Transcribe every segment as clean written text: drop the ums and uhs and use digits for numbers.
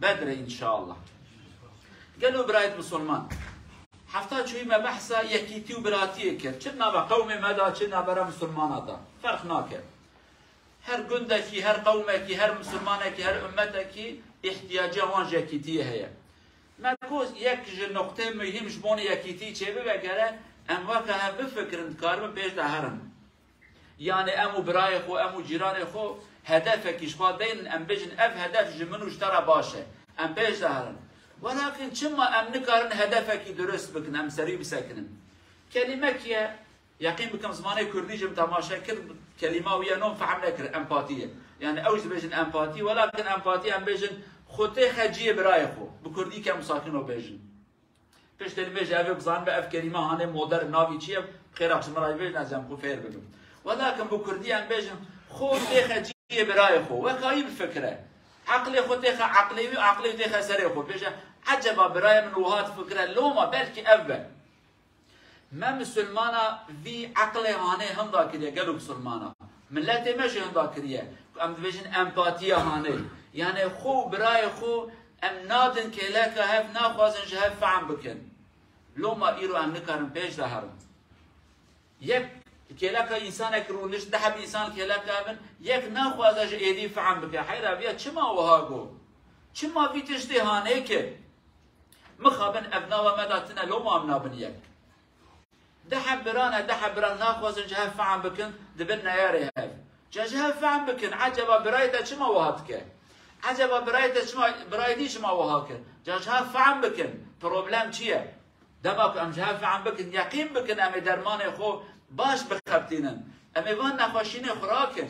بدر إن شاء الله. قالوا برايت مسلمان حفتا شوي ما بحثا يكيتي وبراتيه كر كنا بقوم مدى كنا برا مسلمان دا فرق ناكر. هر قندكي هر قومكي هر مسلمانكي هر أمتكي احتياجه وان يكيتيه هي. ما كوز يك نقطة مهم جبون يكيتي چه ببگره ام وقتها بفكرن كارم بيش دهرن. يعني امو براي خو امو جيران خو هدفك اشخوا دين ام بيجن اف هدف جمنو اشترى باشه ام بيش دهرن. ولكن كما ام نكارن هدفك درست بكن ام سري بسكنن. كلمة كيا يقين بكم زمانه كردي جم تماشا كر كلمة ويا نوم فهم نكر امباتية. يعني اوج بيجن امباتي ولكن امباتي ام بيجن خوته خجيه برای خو بکردی که مساکنو بیجن پیش دل بیج اوی بزن به اف کلمه هانه مدر ناوی چیه خیر اخش مرای بیج نزم کو فیر بگم ولکن بکردی ام بیجن خوته خجيه برای خو وکایی بفکره عقل خوته خ عقلی و عقلی ته سری خو پیش عجبا برای من وهات فکره لوما بلکی اول ما مسلمانا وی عقل هانه هم دا کریه گلو مسلمانا ملت مش هم دا کریه ام بیجن امپاتیا هانه يعني خو براي خو ام نادن كيلاك هف ناخوازن جهف فعم بكن لو ما ايرو ام نكارن بيش دهرن يك كيلاك انسانك رونش دحب انسان كيلاك هفن يك ناخوازن جه ايدي فعم بكن حيرا بيا چما وهاگو چما في تشتي هانيك مخابن ابنا ومداتنا لو ما امنا بن يك دحب بران ناخوازن جهف فعم بكن دبنا ياري هف جهف فعم بكن عجبا برايتا چما وهاتك عجبا برايدي شما وهاكر جاجها فعم بكن بروبلم چيه دماك ام جها فعم بكن يقين بكن ام درمان خو باش بخبتينن ام وان نخوشين خراكن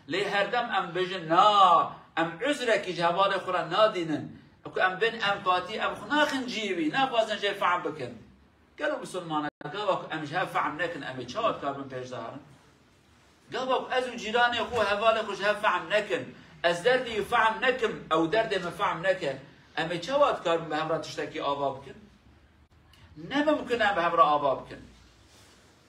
لي هردم ام بجن نا ام عذرك جهوال خورا نادينن اكو ام بن امباتي ام خناخن جيبي ناخوازن جي فعم بكن قالوا مسلمان قالوا ام جها فعم نكن ام چاوت كابن بيش ظهرن قالوا ازو جيراني خو هوال خو جها فعم نكن از دردی فهم نکم او درد مفهم نکه اما چواد کارم به همراه تشتکی آوا بکن نممکنه به همراه آوا بکن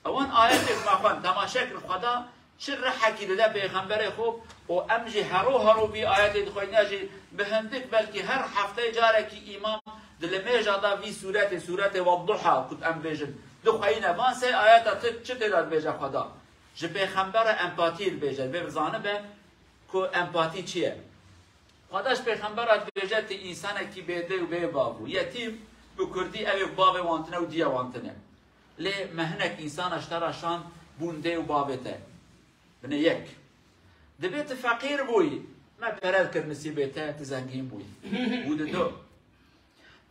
اوان آیت ما خوان تماشا کن خدا چه رحکی داده پیغمبر خوب و امجی هرو بی آیت دخوی نجی به هندک بلکه هر هفته جاره کی امام دلمیج آده وی صورت والضحا کت ام بیجن دخوینه وان سه آیت چه تداد بیجه خدا جه پیغمبر امپاتی بیجه ببزانه به کو امپاتی چیه؟ خداش پیغمبرات بجت انسان کی بیده و بی بابو یتیم بکردی اوی باب وانتنه و دیا وانتنه لی مهنک انسان اشتراشان بونده و بابته بنه یک دبیت فقیر بوی ما پرد کرد نصیبته تزنگین بوی بود دو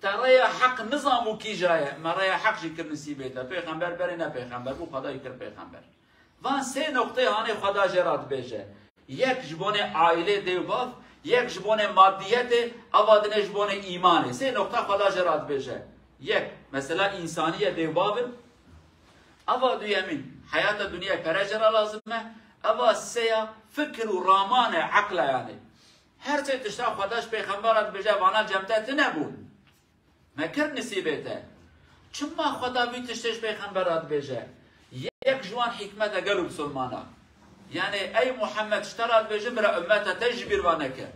ترای حق نظامو کی جایه ما رای حق جی کرد نصیبته پیغمبر بره نه پیغمبر بو خدای کرد پیغمبر وان سه نقطه هانه خدا جرات بیجه یک جبون عائله دیوباف یک جبون مادیت اوادن جبون ایمانه سه نقطه خدا جرات بشه یک مثلا انسانیه دیوباف اوادو یمین حیات دنیا پرجرا لازمه اوا سه فکر و رامان عقل یعنی هر چه تشتا خداش پیغمبرات بشه وانا جمتت نبون مکر نصیبته چما خدا بی تشتش پیغمبرات بشه یک جوان حکمت قلب سلمانا يعني أي محمد اشترى بجمرة أمته تجبر وانك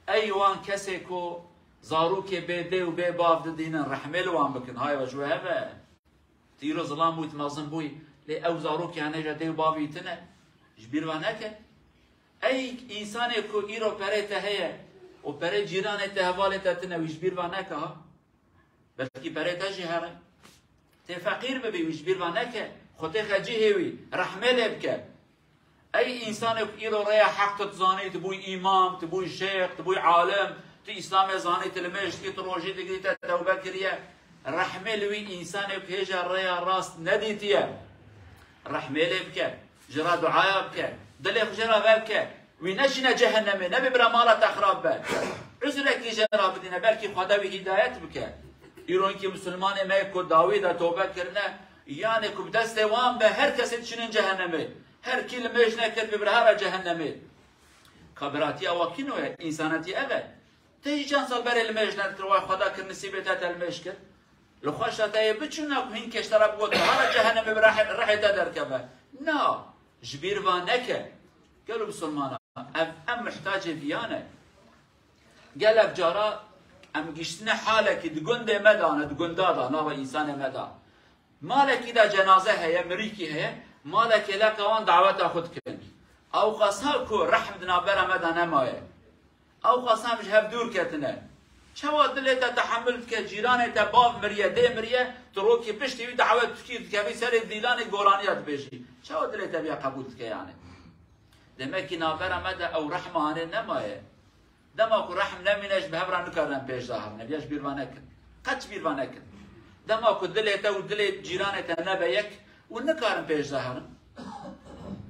أي وان كسيكو زاروك بيدي وبي باف دينا رحمل وان بكن هاي وجوهها تيرو ظلام ويتمازن بوي لي أو زاروك يعني جدي وباف يتنا جبر وانك أي إنسان كو إيرو بريته هي وبري جيران تهوال تتنا ويجبر وانك ها بلكي بريته جهره تفقير ببي ويجبر وانك خطي خجيه وي رحمل بك أي إنسان إيرو ريا حق تزاني تبوي إمام تبوي شيخ تبوي عالم تي إسلام زاني تلميش تي تروجي تقري توبة كريا رحمة لوي إنسان بهجا ريا راس نديتيا رحمة لبك جرا دعاء بك دلي خجرا بك وينشنا جهنم نبي برمالة تخراب بك عذرك جرا بدينا بلكي خدا بهداية بك إيرو إنك مسلمان ما يكو داويدا توبة كرنا يعني كم دست وان به هر كسي تشنن جهنمي هر كلمة نكر ببرهارة جهنمي خبراتي أو كنوه إنسانتي أبد تيجي جان صال بري المجنة تروح خدا كر نسيبتها المشكل لو خشت تاي بتشنك هين كشترى بقول هذا جهنم راح تدركبه نا جبير وانك قالوا بسلمانا أم محتاج فيانا قالك جارا ام گشتنا حالك دقند مدانه دقندادا ناوى انسان مدا مالك اذا جنازه هي مريكي هي مالك لك وان دعوتها خود كن او قصها كو رحم دنابرا مدانه مايه او قصها مش هفدور كتنه شوا دلتا تحملت كجيرانه باب مريه دي مريه تروكي بشتي دعوت تكيد كبي سر ديلان غورانيات بيشي شوا دلتا بيا قبول يعني demek ki nabera mede ew rehmane nemaye. Dema ku rehm nemîneş bi hevra nikarin pêş zahir nebiyeş bir vanekin. Qet bir vanekin. Dema ku dilê te û dilê cîranê te nebe yek û nikarin pêş zahirin.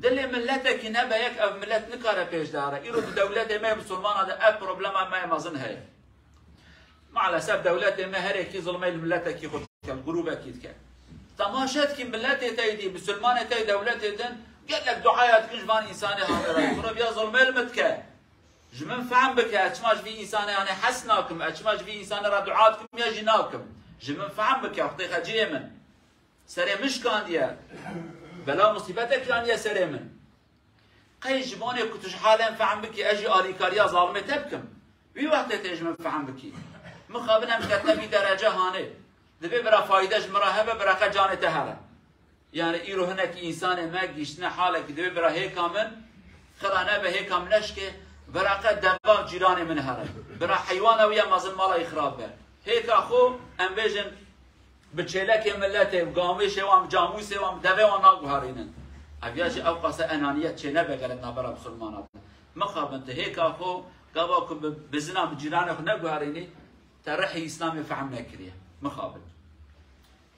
Dilê milletekî nebe yek ev millet nikare pêş zahire. Îro di dewletê me Müslümana de ev problema me mezin heye. Maalesef devletê me herêkî zilmê li milletekî xwe dike, grûbekî dike. Temaşet ki milletê te dî, Müslümanê te devletê din قالك دعايات كجبان إنساني هاي رب يا ظلمي المتكة جمن فهم بك أتشماش في إنساني يعني حسناكم أتشماش في إنسان را دعاتكم يا جناكم جمن فهم بك أخطيخ جيمن سري مش كان ديا بلا مصيبتك كان يا سري من قي جباني كنتش حالا فهم بك أجي آليكاريا ظالمي تبكم بي وقت تجمن فهم بك مخابنا مكتنا في درجة هاني دبي برا فايدة جمراهبة برا جاني تهرا يعني إيرو هناك إنسان ما جيشنا حالك دبي برا هيك من خلانا به هيك منش كه برا قد دباب جيراني من هرا برا حيوان ويا مازن مالا يخرب به هيك أخو أم بيجن بتشيلك ملته وقاميش وام جاموس وام دبي وناق هارينن أبياش أوقات أنانية تشينا بقولنا برا مسلمانات ما خابنت هيك أخو قابك بزنا بجيرانه ناق هاريني ترحي إسلامي فهمنا كريه ما خابن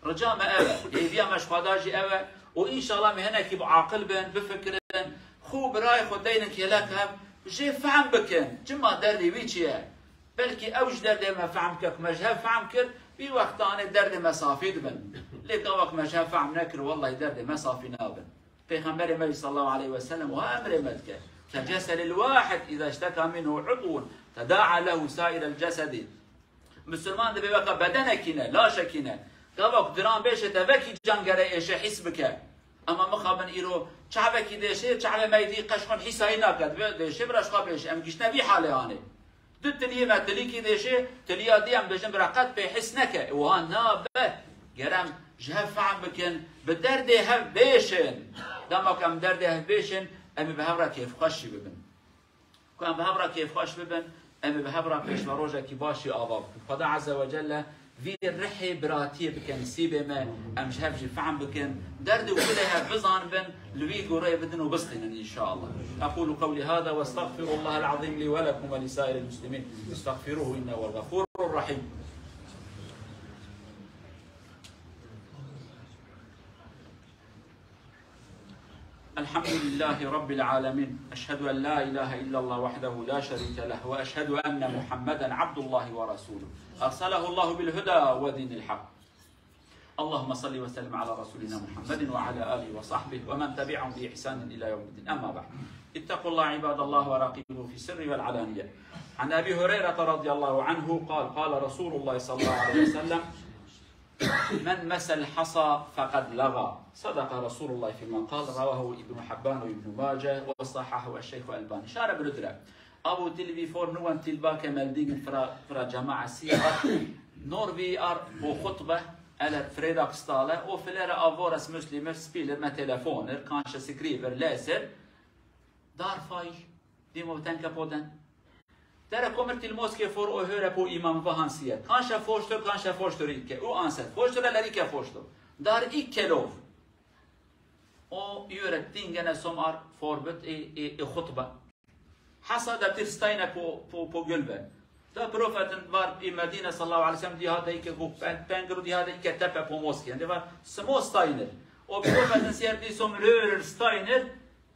رجاء ما أبى يبيع مش خداجي أبى وإن شاء الله مهنا كي بعاقل بين بفكرن خو براي خدينك يلاك هب جي فهم بكن جمع دردي ويشيا بلكي أوج دردي ما فهمك مجهب فهمك في وقت أنا دردي مسافي دبن ليك وقت مجهب فهم نكر والله دردي مسافي نابن پیغمبر النبي صلى الله عليه وسلم وأمر ملكه كجسد الواحد إذا اشتكى منه عضو تداعى له سائر الجسد مسلمان دبي بقى بدنكنا لا شكنا قابك درام بيشه تبكي جانجره ايش حسبك اما مخابن ايرو شعبك ديشه شعب ما يدي قشخن حساي ناقد ديشه براش خابش ام جشنا بي حاله يعني دت لي ما تليكي ديشه تليا دي ام بجن برقت بحسنك وانا جرام جهه فعم بكن بدرد هف بيشن دمك ام درد هف بيشن ام بهبره كيف خش ببن كان بهبره كيف خش ببن ام بهبره بيش وروجه كي باشي اباب فدا عز وجل في الرحي براتيه بكن سيبه ما امش هفجي فعم بكن درد وكلها بزان بن لوي قري بدن وبسطن ان شاء الله اقول قولي هذا واستغفر الله العظيم لي ولكم ولسائر المسلمين استغفروه انه هو الغفور الرحيم الحمد لله رب العالمين أشهد أن لا إله إلا الله وحده لا شريك له وأشهد أن محمدا عبد الله ورسوله أرسله الله بالهدى ودين الحق اللهم صل وسلم على رسولنا محمد وعلى آله وصحبه ومن تبعهم بإحسان إلى يوم الدين أما بعد اتقوا الله عباد الله وراقبوه في السر والعلانية عن أبي هريرة رضي الله عنه قال رسول الله صلى الله عليه وسلم من مس الحصى فقد لغى صدق رسول الله فيما قال رواه ابن حبان وابن ماجه وصححه الشيخ الألباني شارع بندرة أبو تلفي فور نوان تلبا كمالدين فرا جماعة سيارة نور في ار وخطبة على فريداك ستالة وفلera افورس مسلمر سبيلر ما تلفونر كانش سكريبر لاسر دار فايل ديمو تنكا بودن در kommer till moské för att höra på imam vad han säger. Kanske förstår inte. Oavsett, förstår eller inte förstår. Där icke lov. Och göra tingen som är förbud i khutba. Hasad att tillstäna på golvet. Där profeten var i Medina sallallahu alaihi wasallam, de hade inte gått pengar och de hade inte täppa på moskén. Det var små steiner. Och profeten säger de som rör steiner,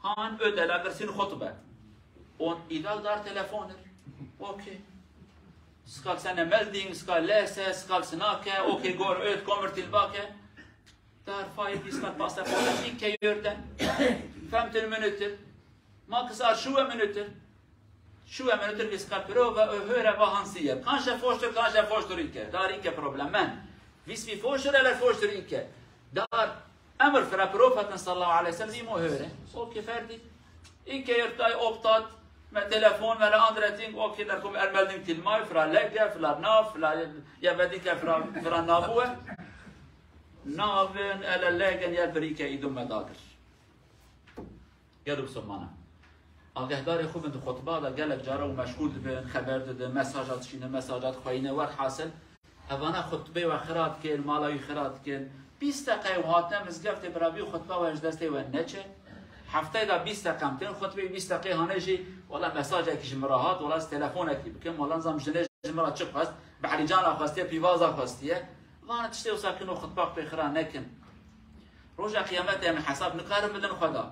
han ödelägger sin khutba. Och idag där telefoner. Okej. Ska sända melding, ska läsa, ska snacka, okej, går ut, kommer tillbaka. Där får vi ska passa på att icke gör det. 15 minuter. Max är 20 minuter. 20 minuter vi ska pröva och höra vad han säger. Kanske förstår inte. Det är inte problem. Men visst vi förstår eller förstår inte. Där amr för profeten sallallahu alaihi wasallam vi må höra. Okej, färdigt. Icke gör det upptatt. ما تلفون ولا اندرتينج اوكي دركم المالدينج تلماي فرا لقى فرا ناف فرا يا بديك فرا نافوه نافن الا لقن يا بريكا ايدو مداقر قالوا بسمانا آگهداری خوب اند خطبه دا گلک جارا و مشغول بین خبر داده مساجات شینه مساجات خوینه ور حاصل اوانا خطبه و خرات کن مالای خرات کن 20 دقیقه و هاتنه مزگفت برابی و خطبه و اجدسته و نچه هفته دا 20 دقیقه امتن خطبه 20 دقیقه هانجی ولا مساج اکیش مراهات ولا از تلفون اکی بکن ولا نظام جنه جمرا چه خواست بحری جان خواسته پیوازا خواسته وانا تشتی و ساکن و خطبه بخران نکن روز قیامت هم حساب نقارن بدن خدا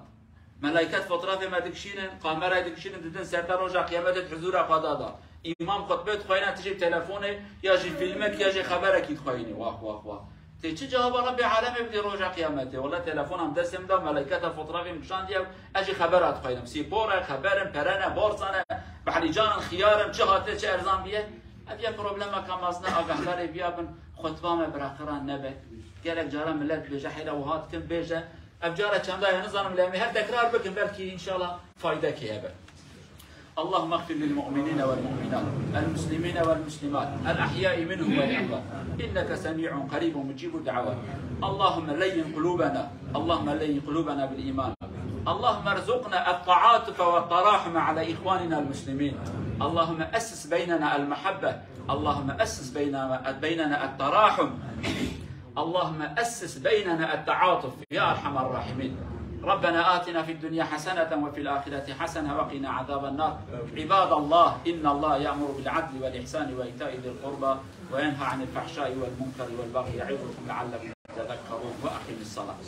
ملائكة فطرات ما دكشينن قامرة دكشينن ددن سرتا روجا قيامت حضور خدا دا امام خطبه تخوينه تجيب تلفونه يجي فيلمك يجي خبرك تخويني واه واه واه تيجي جواب رب العالمين بدي روجا قيامته والله تلفون هم دسم دا ملائكة فطرات مشان ديو اجي خبرات تخوينم سيبورا خبرم برنا بورصنا بحريجان خيارم جهاته چه ارزان بيه ابي بروبلما كمازنا اغهدار بيابن خطبه ما براقران نبه قالك جارا ملت بيجا حيلا وهات كن بيجا أبجارة كم ده نظام لامي هل تكرار بكم بلكي إن شاء الله فايدة كيابة. اللهم اغفر للمؤمنين والمؤمنات المسلمين والمسلمات الأحياء منهم والأموات إنك سميع قريب مجيب الدعوات. اللهم لين قلوبنا اللهم لين قلوبنا بالإيمان. اللهم ارزقنا التعاطف والتراحم على إخواننا المسلمين. اللهم أسس بيننا المحبة. اللهم أسس بيننا التراحم. اللهم أسس بيننا التعاطف يا أرحم الراحمين. ربنا آتنا في الدنيا حسنة وفي الآخرة حسنة وقنا عذاب النار. عباد الله إن الله يأمر بالعدل والإحسان وإيتاء ذي القربى وينهى عن الفحشاء والمنكر والبغي يعظكم لعلكم تذكرون وأقم الصلاة.